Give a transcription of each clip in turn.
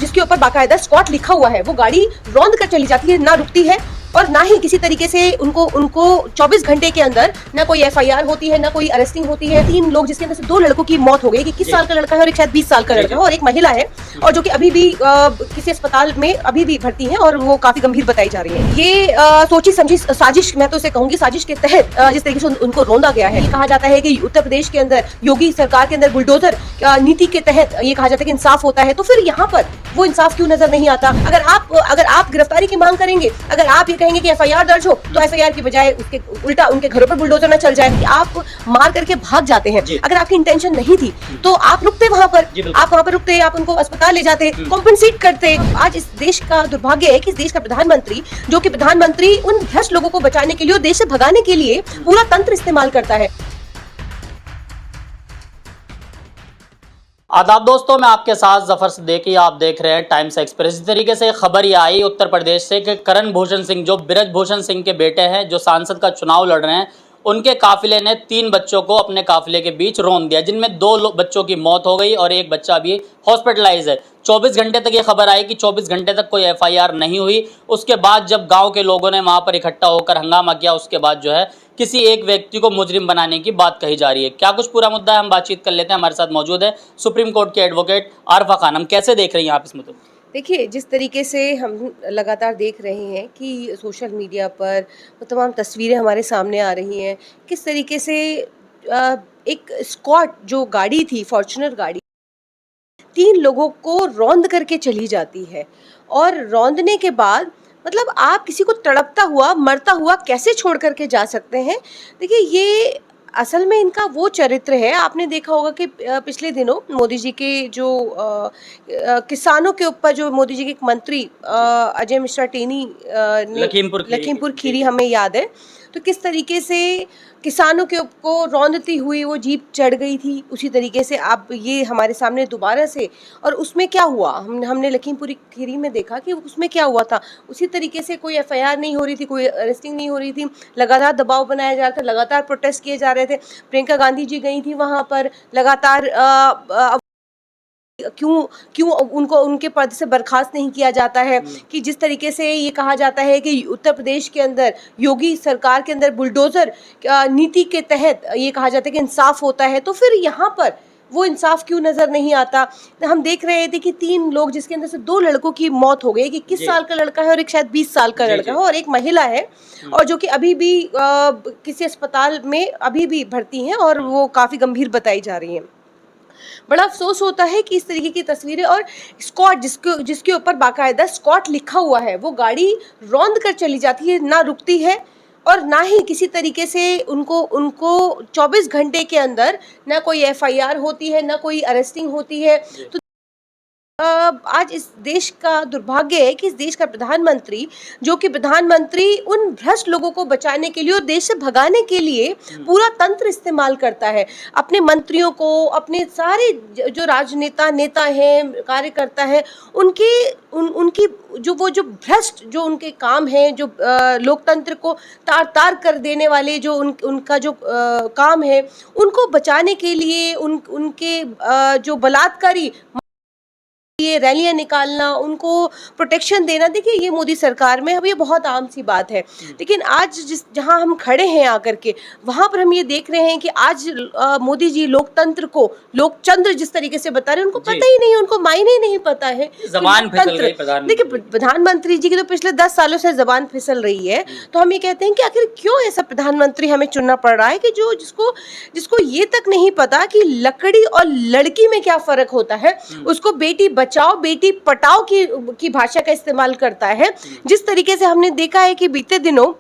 जिसके ऊपर बाकायदा स्पॉट लिखा हुआ है, वो गाड़ी रौंद कर चली जाती है, ना रुकती है और ना ही किसी तरीके से उनको 24 घंटे के अंदर ना कोई एफआईआर होती है, ना कोई अरेस्टिंग होती है। 3 लोग जिसके अंदर से 2 लड़कों की मौत हो गई, 21 साल का लड़का है और एक शायद 20 साल का लड़का है और एक महिला है, और जो कि अभी भी किसी अस्पताल में अभी भी भर्ती है और वो काफी गंभीर बताई जा रही है। ये सोची समझी साजिश, मैं तो उसे कहूंगी साजिश के तहत जिस तरीके से उनको रौंदा गया है। कहा जाता है कि उत्तर प्रदेश के अंदर योगी सरकार के अंदर बुलडोजर नीति के तहत ये कहा जाता है कि इंसाफ होता है, तो फिर यहाँ पर वो इंसाफ क्यों नजर नहीं आता? अगर आप गिरफ्तारी की मांग करेंगे, अगर आप ये कहेंगे कि एफआईआर दर्ज हो, तो एफआईआर की बजाय उसके उल्टा उनके घरों पर बुलडोजर न चल जाए। आप मार करके भाग जाते हैं। अगर आपकी इंटेंशन नहीं थी तो आप रुकते वहां पर, आप वहां पर रुकते, आप उनको अस्पताल ले जाते, कॉम्पेंसेट करते। आज इस देश का दुर्भाग्य है कि इस देश का प्रधानमंत्री, जो कि प्रधानमंत्री उन भ्रष्ट लोगों को बचाने के लिए और देश से भगाने के लिए पूरा तंत्र इस्तेमाल करता है। आदाब दोस्तों, मैं आपके साथ जफर सिद्दीकी, आप देख रहे हैं टाइम्स एक्सप्रेस। इस तरीके से खबर ये आई उत्तर प्रदेश से कि करण भूषण सिंह, जो बृजभूषण सिंह के बेटे हैं, जो सांसद का चुनाव लड़ रहे हैं, उनके काफिले ने 3 बच्चों को अपने काफिले के बीच रौंद दिया, जिनमें 2 बच्चों की मौत हो गई और एक बच्चा अभी हॉस्पिटलाइज है। 24 घंटे तक ये खबर आई कि 24 घंटे तक कोई एफआईआर नहीं हुई। उसके बाद जब गांव के लोगों ने वहां पर इकट्ठा होकर हंगामा किया, उसके बाद जो है किसी एक व्यक्ति को मुजरिम बनाने की बात कही जा रही है। क्या कुछ पूरा मुद्दा है, हम बातचीत कर लेते हैं। हमारे साथ मौजूद है सुप्रीम कोर्ट के एडवोकेट आरफा खानम। कैसे देख रही हैं आप इस मुद्दे को? देखिए, जिस तरीके से हम लगातार देख रहे हैं कि सोशल मीडिया पर वो तमाम तस्वीरें हमारे सामने आ रही हैं, किस तरीके से एक स्क्वाड जो गाड़ी थी, फॉर्च्यूनर गाड़ी, 3 लोगों को रौंद करके चली जाती है और रौंदने के बाद मतलब आप किसी को तड़पता हुआ, मरता हुआ कैसे छोड़ करके जा सकते हैं? देखिए, ये असल में इनका वो चरित्र है। आपने देखा होगा कि पिछले दिनों मोदी जी के जो किसानों के ऊपर जो मोदी जी के एक मंत्री अजय मिश्रा टेनी ने लखीमपुर खीरी हमें याद है, तो किस तरीके से किसानों के को रौंदती हुई वो जीप चढ़ गई थी। उसी तरीके से आप ये हमारे सामने दोबारा से, और उसमें क्या हुआ, हमने लखीमपुर खीरी में देखा कि उसमें क्या हुआ था। उसी तरीके से कोई एफआईआर नहीं हो रही थी, कोई अरेस्टिंग नहीं हो रही थी, लगातार दबाव बनाया जा रहा था, लगातार प्रोटेस्ट किए जा रहे थे। प्रियंका गांधी जी गई थी वहाँ पर, लगातार क्यों उनको उनके पद से बर्खास्त नहीं किया जाता है। कि जिस तरीके से ये कहा जाता है कि उत्तर प्रदेश के अंदर योगी सरकार के अंदर बुलडोजर नीति के तहत ये कहा जाता है कि इंसाफ होता है, तो फिर यहाँ पर वो इंसाफ क्यों नजर नहीं आता? तो हम देख रहे थे कि 3 लोग जिसके अंदर से 2 लड़कों की मौत हो गई, 21 साल का लड़का है और एक शायद 20 साल का लड़का है और एक महिला है, और जो कि अभी भी किसी अस्पताल में अभी भी भर्ती हैं और वो काफी गंभीर बताई जा रही हैं। बड़ा अफसोस होता है कि इस तरीके की तस्वीरें और स्क्वाड जिसके ऊपर बाकायदा स्क्वाड लिखा हुआ है, वो गाड़ी रौंद कर चली जाती है, ना रुकती है और ना ही किसी तरीके से उनको 24 घंटे के अंदर ना कोई एफआईआर होती है, ना कोई अरेस्टिंग होती है। तो आज इस देश का दुर्भाग्य है कि इस देश का प्रधानमंत्री, जो कि प्रधानमंत्री उन भ्रष्ट लोगों को बचाने के लिए और देश से भगाने के लिए पूरा तंत्र इस्तेमाल करता है। अपने मंत्रियों को, अपने सारे जो राजनेता नेता हैं, कार्यकर्ता हैं, उनकी जो भ्रष्ट जो उनके काम हैं, जो लोकतंत्र को तार तार कर देने वाले जो उनका जो काम है, उनको बचाने के लिए उनके जो बलात्कारी ये रैलियां निकालना, उनको प्रोटेक्शन देना, देखिए ये मोदी सरकार में अब ये बहुत आम सी बात है। लेकिन आज जहां हम खड़े हैं आकर के, वहां पर हम ये देख रहे हैं कि आज मोदी जी लोकतंत्र को लोकचंद्र जिस तरीके से बता रहे हैं, उनको पता ही नहीं है, उनको मायने नहीं पता है। जबान फिसल गई देखिए, प्रधानमंत्री जी की तो पिछले 10 सालों से जबान फिसल रही है। तो हम ये कहते हैं कि आखिर क्यों ऐसा प्रधानमंत्री हमें चुनना पड़ रहा है कि जिसको ये तक नहीं पता कि लकड़ी और लड़की में क्या फर्क होता है, उसको बेटी बचाओ बेटी पटाओ की भाषा का इस्तेमाल करता है। जिस तरीके से हमने देखा है कि बीते दिनों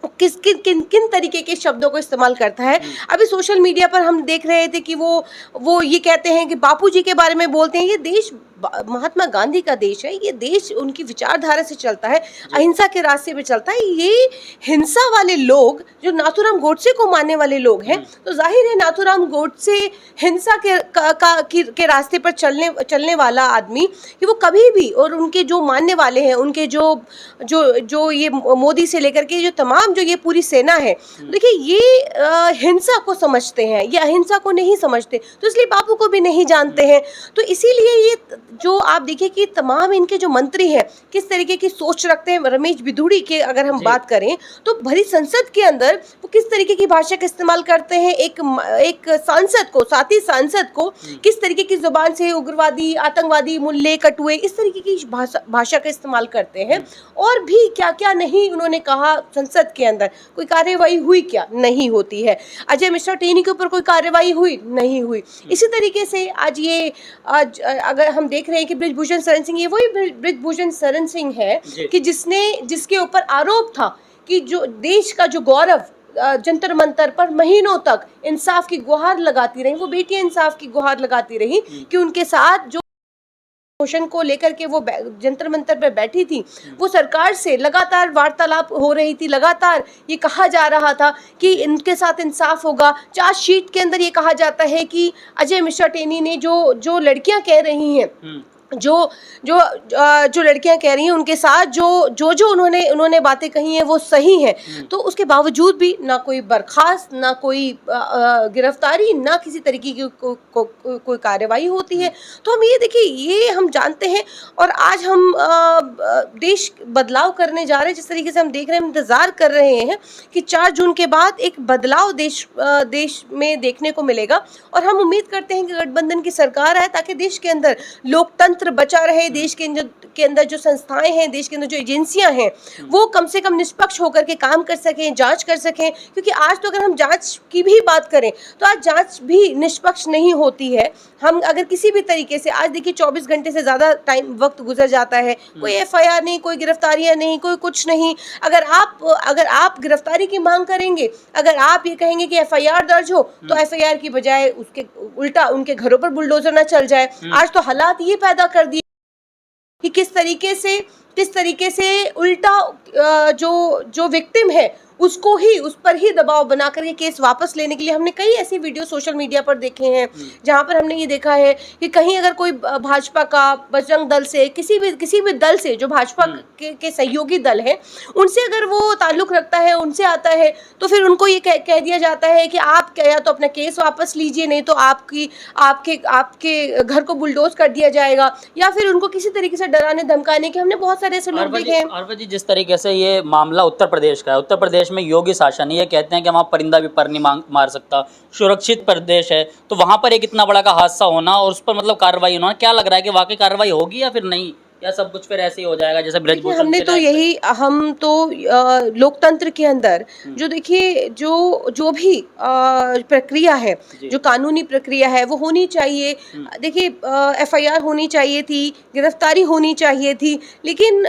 किन तरीके के शब्दों को इस्तेमाल करता है। अभी सोशल मीडिया पर हम देख रहे थे कि वो ये कहते हैं कि बापूजी के बारे में बोलते हैं। ये देश महात्मा गांधी का देश है, ये देश उनकी विचारधारा से चलता है, अहिंसा के रास्ते पे चलता है। ये हिंसा वाले लोग जो नाथूराम गोडसे को मानने वाले लोग हैं, तो जाहिर है नाथूराम गोडसे हिंसा के रास्ते पर चलने वाला आदमी कि वो कभी भी, और उनके जो मानने वाले हैं, उनके जो ये मोदी से लेकर के जो तमाम जो ये पूरी सेना है, देखिए ये हिंसा को समझते हैं, ये अहिंसा को नहीं समझते, तो इसलिए बापू को भी नहीं जानते हैं। तो इसीलिए जो आप देखिए कि तमाम इनके जो मंत्री हैं किस तरीके की सोच रखते हैं। रमेश बिधूड़ी के अगर हम बात करें तो भरी संसद के अंदर वो किस तरीके की भाषा का इस्तेमाल करते हैं। एक सांसद को, साथी सांसद को किस तरीके की जुबान से उग्रवादी, आतंकवादी, मुल्ले, कटुए, इस तरीके की भाषा का इस्तेमाल करते हैं। और भी क्या क्या नहीं उन्होंने कहा। संसद के अंदर कोई कार्यवाही हुई क्या? नहीं होती है। अजय मिश्रा टेनी के ऊपर कोई कार्यवाही हुई? नहीं हुई। इसी तरीके से आज अगर हम देख रहे हैं कि बृजभूषण शरण सिंह, ये वही बृजभूषण शरण सिंह है कि जिसके ऊपर आरोप था कि जो देश का जो गौरव जंतर मंतर पर महीनों तक इंसाफ की गुहार लगाती रही, वो बेटियां इंसाफ की गुहार लगाती रही कि उनके साथ जो मोशन को लेकर के वो जंतर मंतर पर बैठी थी, वो सरकार से लगातार वार्तालाप हो रही थी। लगातार ये कहा जा रहा था कि इनके साथ इंसाफ होगा। चार्जशीट के अंदर ये कहा जाता है कि अजय मिश्रा टेनी ने जो लड़कियां कह रही हैं, जो लड़कियां कह रही हैं उनके साथ जो उन्होंने बातें कही हैं वो सही है। तो उसके बावजूद भी ना कोई बर्खास्त, ना कोई गिरफ्तारी, ना किसी तरीके की कोई कार्रवाई होती है। तो हम ये देखिए, ये हम जानते हैं और आज हम देश बदलाव करने जा रहे हैं। जिस तरीके से हम देख रहे हैं, हम इंतजार कर रहे हैं कि 4 जून के बाद एक बदलाव देश में देखने को मिलेगा। और हम उम्मीद करते हैं कि गठबंधन की सरकार आए ताकि देश के अंदर लोकतंत्र बचा रहे, देश के अंदर जो संस्थाएं हैं, देश के अंदर जो एजेंसियां हैं, वो कम से कम निष्पक्ष होकर के काम कर सकें, जांच कर सकें। क्योंकि आज तो अगर हम जांच की भी बात करें तो आज जांच भी निष्पक्ष नहीं होती है। हम अगर किसी भी तरीके से, आज देखिए 24 घंटे से ज़्यादा वक्त गुजर जाता है, कोई FIR नहीं, कोई गिरफ्तारियां नहीं, कोई कुछ नहीं। अगर आप गिरफ्तारी की मांग करेंगे, अगर आप ये कहेंगे कि FIR दर्ज हो, तो FIR की बजाय उसके उल्टा उनके घरों पर बुलडोजर ना चल जाए। आज तो हालात ये पैदा कर दिए कि किस तरीके से उल्टा जो विक्टिम है उस पर ही दबाव बना करके केस वापस लेने के लिए हमने कई ऐसी वीडियो सोशल मीडिया पर देखे हैं, जहां पर हमने ये देखा है कि कहीं अगर कोई भाजपा का, बजरंग दल से, किसी भी दल से जो भाजपा के सहयोगी दल है, उनसे अगर वो ताल्लुक रखता है, उनसे आता है, तो फिर उनको ये कह दिया जाता है कि आप या तो अपना केस वापस लीजिए, नहीं तो आपके घर को बुलडोज कर दिया जाएगा, या फिर उनको किसी तरीके से डराने धमकाने के हमने बहुत सारे ऐसे लोग देखे हैं। अर्वा जी, जिस तरीके से ये मामला उत्तर प्रदेश का है, उत्तर प्रदेश में योगी शासन, ये कहते हैं कि वहाँ परिंदा भी पर नहीं मार सकता, सुरक्षित प्रदेश है, तो वहाँ पर एक इतना बड़ा का हादसा होना और उस पर मतलब कार्रवाई होना, क्या लग रहा है कि वाकई कार्रवाई होगी या फिर नहीं, या सब कुछ फिर ऐसे ही हो जाएगा जैसे बृजभूषण? हम तो लोकतंत्र के अंदर जो देखिए जो भी प्रक्रिया है, जो कानूनी प्रक्रिया है, वो होनी चाहिए। देखिए FIR होनी चाहिए थी, गिरफ्तारी होनी चाहिए थी, लेकिन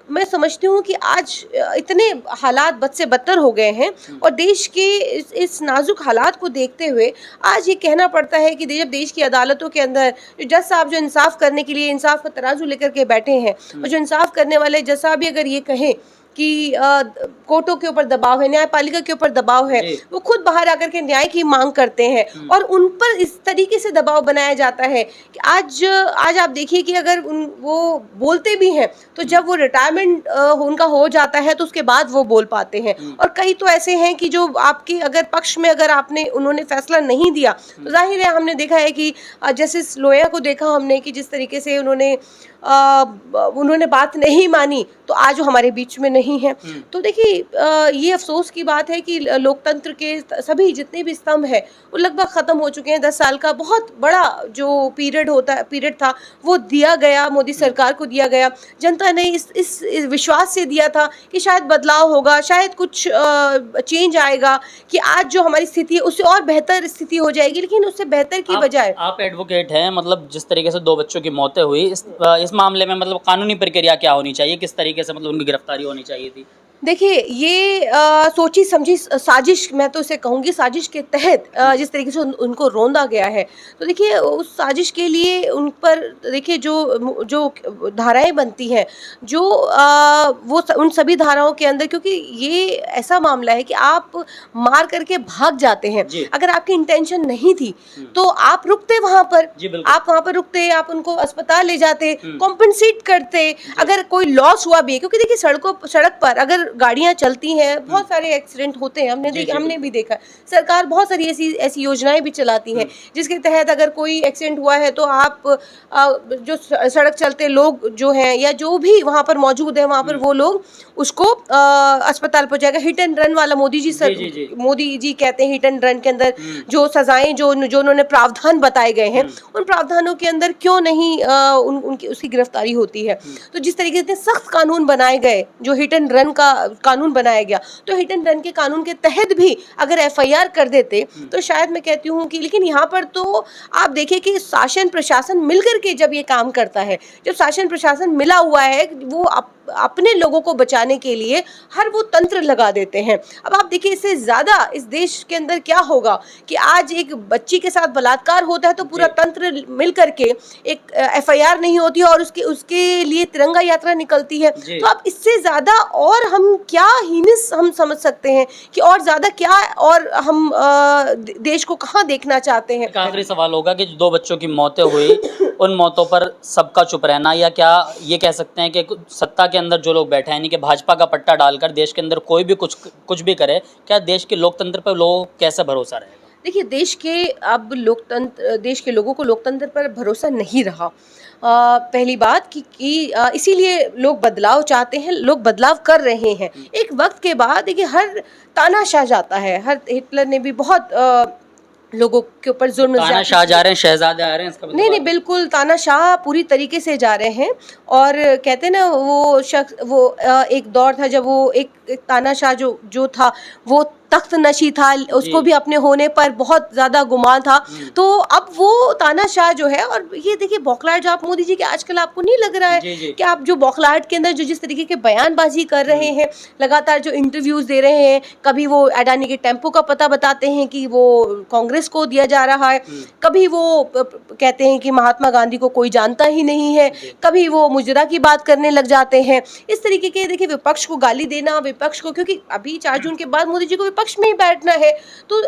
मैं समझती हूँ कि आज इतने हालात बद से बदतर हो गए हैं और देश के इस नाजुक हालात को देखते हुए आज ये कहना पड़ता है कि जब देश की अदालतों के अंदर जज साहब जो इंसाफ करने के लिए इंसाफ का तराजू लेकर के बैठे हैं, और जो इंसाफ करने वाले जज साहब भी अगर ये कहें कि कोर्टों के ऊपर दबाव है, न्यायपालिका के ऊपर दबाव है, वो खुद बाहर आकर के न्याय की मांग करते हैं और उन पर इस तरीके से दबाव बनाया जाता है कि आज आप देखिए कि अगर वो बोलते भी हैं तो जब वो रिटायरमेंट उनका हो जाता है तो उसके बाद वो बोल पाते हैं। और कई तो ऐसे हैं कि जो आपके अगर पक्ष में अगर उन्होंने फैसला नहीं दिया तो जाहिर है, हमने देखा है कि जस्टिस लोया को देखा हमने कि जिस तरीके से उन्होंने बात नहीं मानी, तो आज वो हमारे बीच में नहीं है। तो देखिए ये अफसोस की बात है कि लोकतंत्र के सभी जितने भी स्तंभ है वो लगभग ख़त्म हो चुके हैं। 10 साल का बहुत बड़ा जो पीरियड था वो दिया गया, मोदी सरकार को दिया गया। जनता ने इस विश्वास से दिया था कि शायद बदलाव होगा, शायद कुछ चेंज आएगा, कि आज जो हमारी स्थिति है उससे और बेहतर स्थिति हो जाएगी, लेकिन उससे बेहतर की बजाय आप एडवोकेट हैं, मतलब जिस तरीके से 2 बच्चों की मौतें हुई, इस मामले में मतलब कानूनी प्रक्रिया क्या होनी चाहिए, किस तरीके से मतलब उनकी गिरफ्तारी होनी चाहिए थी? देखिए ये सोची समझी साजिश, मैं तो इसे कहूँगी साजिश के तहत जिस तरीके से उनको रौंदा गया है, तो देखिए उस साजिश के लिए उन पर देखिए जो धाराएं बनती हैं, जो वो उन सभी धाराओं के अंदर, क्योंकि ये ऐसा मामला है कि आप मार करके भाग जाते हैं, अगर आपकी इंटेंशन नहीं थी तो आप रुकते वहाँ पर रुकते, आप उनको अस्पताल ले जाते, कॉम्पनसेट करते, अगर कोई लॉस हुआ भी, क्योंकि देखिए सड़क पर अगर पर गाड़ियां चलती हैं, बहुत सारे एक्सीडेंट होते हैं, हमने भी देखा है। सरकार बहुत सारी ऐसी योजनाएं भी चलाती हैं जिसके तहत अगर कोई एक्सीडेंट हुआ है तो आप जो सड़क चलते लोग जो हैं या जो भी वहाँ पर मौजूद है, वहाँ पर वो लोग उसको अस्पताल पहुंचाएगा। हिट एंड रन वाला मोदी जी कहते हैं, हिट एंड रन के अंदर जो सजाएं जो उन्होंने प्रावधान बताए गए हैं, उन प्रावधानों के अंदर क्यों नहीं उनकी उसकी गिरफ्तारी होती है। तो जिस तरीके से सख्त कानून बनाए गए, जो हिट एंड रन का कानून बनाया गया, तो हिट एंड रन के कानून के तहत भी अगर एफआईआर कर देते तो शायद मैं कहती हूँ कि, लेकिन यहाँ पर तो आप देखिए कि शासन प्रशासन मिलकर के जब ये काम करता है, जब शासन प्रशासन मिला हुआ है, वो अपने लोगों को बचाने के लिए हर वो तंत्र लगा देते हैं। अब आप देखिए इससे ज्यादा इस देश के अंदर क्या होगा कि आज एक बच्ची के साथ बलात्कार होता है तो पूरा तंत्र मिल करके एक एफआईआर नहीं होती है और उसके लिए तिरंगा यात्रा निकलती है। तो अब इससे ज्यादा और हम क्या हीनस हम समझ सकते हैं कि और ज्यादा क्या, और हम देश को कहाँ देखना चाहते हैं। आखिरी सवाल होगा कि जो 2 बच्चों की मौतें हुई, उन मौतों पर सबका चुप रहना, या क्या ये कह सकते हैं कि सत्ता के अंदर जो लोग बैठे हैं, यानी कि भाजपा का पट्टा डालकर देश के अंदर कोई भी कुछ भी करे, क्या देश के लोकतंत्र पर लोगों को कैसे भरोसा रहेगा? देखिए देश के लोगों को लोकतंत्र पर भरोसा नहीं रहा। पहली बात कि इसीलिए लोग बदलाव चाहते हैं, लोग बदलाव कर रहे हैं। एक वक्त के बाद देखिए हर तानाशाह जाता है, हर हिटलर ने भी बहुत लोगों के ऊपर जुल्म, तानाशाह जा रहे हैं, शहजादे आ रहे हैं, इसका मतलब नहीं बिल्कुल तानाशाह पूरी तरीके से जा रहे हैं। और कहते हैं ना वो शख्स, वो एक दौर था जब वो एक तानाशाह जो था वो तख्त नशी था, उसको भी अपने होने पर बहुत ज्यादा गुमान था। तो अब वो तानाशाह जो है, और ये देखिए बौखलाहट जो आप मोदी जी के आजकल आपको नहीं लग रहा है कि आप जो बौखलाहट के अंदर जो जिस तरीके के बयानबाजी कर रहे हैं, लगातार जो इंटरव्यूज दे रहे हैं, कभी वो अडानी के टेम्पो का पता बताते हैं कि वो कांग्रेस को दिया जा रहा है, कभी वो कहते हैं कि महात्मा गांधी को कोई जानता ही नहीं है, कभी वो मुजरा की बात करने लग जाते हैं। इस तरीके के देखिए विपक्ष को गाली देना, विपक्ष को, क्योंकि अभी 4 जून के बाद मोदी जी को विपक्ष में ही बैठना है, तो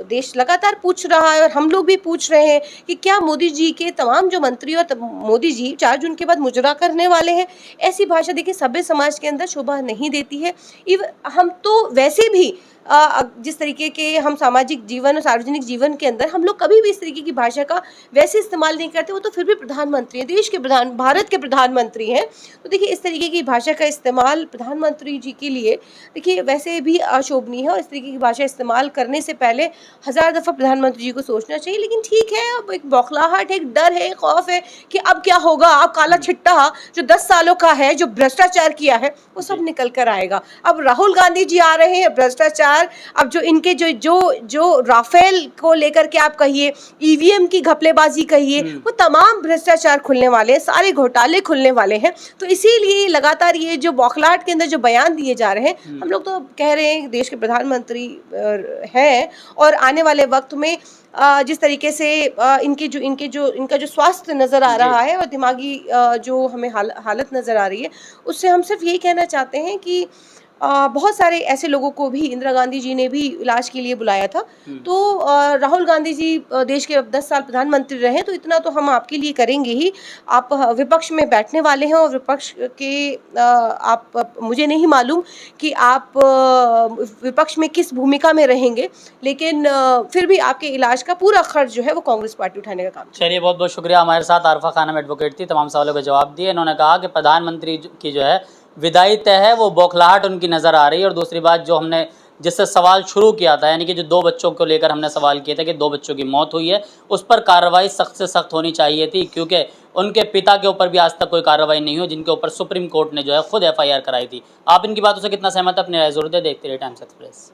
देश लगातार पूछ रहा है और हम लोग भी पूछ रहे हैं कि क्या मोदी जी के तमाम जो मंत्री और मोदी जी 4 जून के बाद मुजरा करने वाले हैं। ऐसी भाषा देखिए सभ्य समाज के अंदर शोभा नहीं देती है। हम तो वैसे भी जिस तरीके के हम सामाजिक जीवन और सार्वजनिक जीवन के अंदर हम लोग कभी भी इस तरीके की भाषा का वैसे इस्तेमाल नहीं करते। वो तो फिर भी प्रधानमंत्री हैं, देश के भारत के प्रधानमंत्री हैं, तो देखिए इस तरीके की भाषा का इस्तेमाल प्रधानमंत्री जी के लिए देखिए वैसे भी अशोभनीय है। और इस तरीके की भाषा इस्तेमाल करने से पहले 1000 दफ़ा प्रधानमंत्री जी को सोचना चाहिए। लेकिन ठीक है, अब एक बौखलाहट है, एक डर है, एक खौफ है कि अब क्या होगा। अब काला छिट्टा जो 10 सालों का है, जो भ्रष्टाचार किया है, वो सब निकल कर आएगा। अब राहुल गांधी जी आ रहे हैं, भ्रष्टाचार, अब जो इनके जो राफेल को लेकर के आप कहिए, ईवीएम की घपलेबाजी कहिए, वो तमाम भ्रष्टाचार खुलने वाले हैं, सारे घोटाले खुलने वाले हैं। तो इसीलिए लगातार ये जो बौखलाहट के अंदर जो बयान दिए जा रहे हैं, हम लोग तो कह रहे हैं देश के प्रधानमंत्री हैं, और आने वाले वक्त में जिस तरीके से इनका जो स्वास्थ्य नज़र आ रहा है और दिमागी जो हमें हालत नज़र आ रही है, उससे हम सिर्फ यही कहना चाहते हैं कि बहुत सारे ऐसे लोगों को भी इंदिरा गांधी जी ने भी इलाज के लिए बुलाया था। तो राहुल गांधी जी देश के 10 साल प्रधानमंत्री रहे, तो इतना तो हम आपके लिए करेंगे ही। आप विपक्ष में बैठने वाले हैं और विपक्ष के आप, मुझे नहीं मालूम कि आप विपक्ष में किस भूमिका में रहेंगे, लेकिन फिर भी आपके इलाज का पूरा खर्च जो है वो कांग्रेस पार्टी उठाने का काम। चलिए, बहुत बहुत शुक्रिया। हमारे साथ आरफा खानम एडवोकेट थी, तमाम सवालों के जवाब दिए। इन्होंने कहा कि प्रधानमंत्री की जो है विदाई तय है, वो बौखलाहट उनकी नज़र आ रही है। और दूसरी बात जो हमने जिससे सवाल शुरू किया था, यानी कि जो 2 बच्चों को लेकर हमने सवाल किए थे कि 2 बच्चों की मौत हुई है, उस पर कार्रवाई सख्त से सख्त होनी चाहिए थी, क्योंकि उनके पिता के ऊपर भी आज तक कोई कार्रवाई नहीं हुई, जिनके ऊपर सुप्रीम कोर्ट ने जो है खुद FIR कराई थी। आप इनकी बातों से कितना सहमत, अपनी राय जरूर दें। देखते रहिए टाइम्स एक्सप्रेस।